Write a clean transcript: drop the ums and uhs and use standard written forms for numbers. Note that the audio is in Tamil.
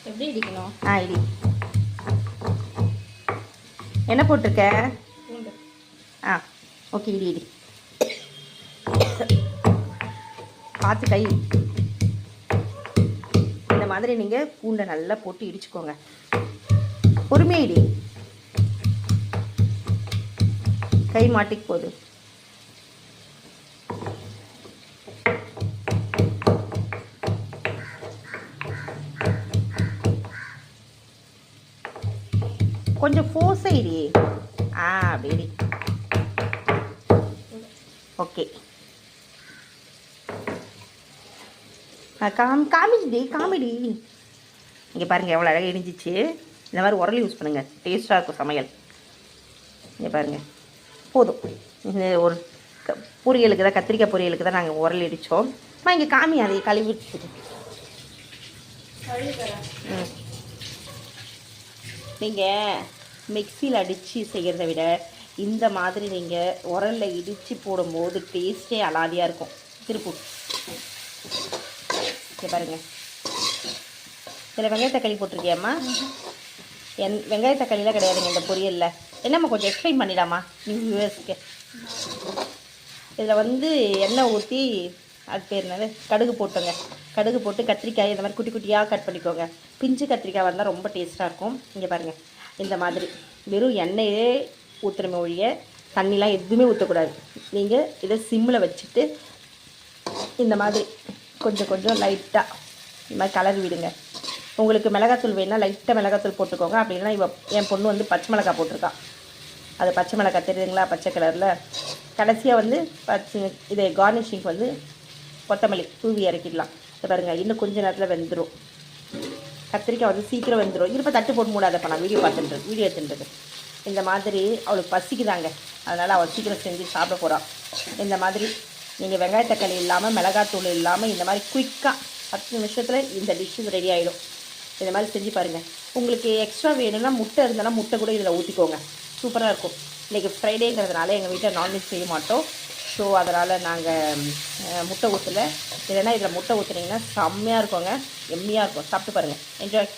எப்படி இடிக்கணும்? இடி. என்ன போட்டிருக்க? பூண்டு. ஓகே, இடி இடி. பார்த்து கை. இந்த மாதிரி நீங்கள் பூண்டை நல்லா போட்டு இடிச்சுக்கோங்க. பொறுமையாக இடி, கை மாட்டிக்கு போகுது. கொஞ்சம் ஃபோர்ஸாக இடி. அப்படி. Okay, comedy. இங்கே பாருங்கள் எவ்வளோ அழகாக இடிஞ்சிச்சு. இந்த மாதிரி உரல் யூஸ் பண்ணுங்கள், டேஸ்ட்டாக இருக்கும் சமையல். இங்கே பாருங்கள், போதும். இந்த ஒரு பொரியலுக்கு தான், கத்திரிக்காய் பொரியலுக்கு தான் நாங்கள் உரல் இடித்தோம். இங்கே காமி அதை கழுவி வச்சுட்டு. நீங்கள் மிக்சியில் அடித்து செய்கிறத விட இந்த மாதிரி நீங்கள் உரலில் இடித்து போடும்போது டேஸ்ட்டே அலாதியாக இருக்கும். திருப்பூர் இங்கே பாருங்கள், இதில் வெங்காய தக்காளி போட்டிருக்கியாம்மா? வெங்காய தக்காளிலாம் கிடையாதுங்க இந்த பொரியலில். என்னம்மா கொஞ்சம் எக்ஸ்பிளைன் பண்ணிடாமா வியூவர்ஸ்க்கு? இதில் வந்து எண்ணெய் ஊற்றி, அது பேர் என்னது, கடுகு போட்டுங்க. கடுகு போட்டு கத்திரிக்காய் இந்த மாதிரி குட்டி குட்டியாக கட் பண்ணிக்கோங்க. பிஞ்சு கத்திரிக்காய் வந்தால் ரொம்ப டேஸ்ட்டாக இருக்கும். இங்கே பாருங்கள், இந்த மாதிரி வெறும் எண்ணெயே ஊற்றுறமே ஒழிய தண்ணிலாம் எதுவுமே ஊற்றக்கூடாது. நீங்கள் இதை சிம்மில் வச்சுட்டு இந்த மாதிரி கொஞ்சம் கொஞ்சம் லைட்டாக இந்த மாதிரி கலர் விடுங்க. உங்களுக்கு மிளகாத்தூள் வேணுன்னா லைட்டாக மிளகாத்தூள் போட்டுக்கோங்க. அப்படின்னா என் பொண்ணு வந்து பச்சை மிளகாய் போட்டிருக்கா. அது பச்சை மிளகாய் தெரியுதுங்களா, பச்சை கலரில். கடைசியாக வந்து இதை கார்னிஷிங்க்கு வந்து கொத்தமல்லி தூவி இறக்கிடலாம். இதை பாருங்கள், இன்னும் கொஞ்சம் நேரத்தில் வெந்துடும். கத்திரிக்காய் வந்து சீக்கிரம் வெந்துடும். இருப்ப தட்டு போட்டு மூடாதப்போ நான் வீடியோ எடுத்துட்டுருக்கு. இந்த மாதிரி அவளுக்கு பசிக்குதாங்க, அதனால் அவள் சீக்கிரம் செஞ்சு சாப்பிட போகிறாள். இந்த மாதிரி நீங்கள் வெங்காய தக்காளி இல்லாமல், மிளகாத்தூள் இல்லாமல், இந்த மாதிரி குயிக்காக 10 நிமிஷத்தில் இந்த டிஷ்ஷு ரெடி ஆகிடும். இந்த மாதிரி செஞ்சு பாருங்கள். உங்களுக்கு எக்ஸ்ட்ரா வேணும்னா முட்டை இருந்தனா முட்டை கூட இதில் ஊற்றிக்கோங்க, சூப்பராக இருக்கும். இன்றைக்கி ஃப்ரைடேங்கிறதுனால எங்கள் வீட்டில் நான்வெஜ் செய்ய மாட்டோம். ஸோ அதனால் நாங்கள் முட்டை ஊற்றலை. இல்லைன்னா இதில் முட்டை ஊற்றுனீங்கன்னா செம்மையாக இருக்குங்க, எம்மியாக இருக்கும். சாப்பிட்டு பாருங்கள், என்ஜாய்.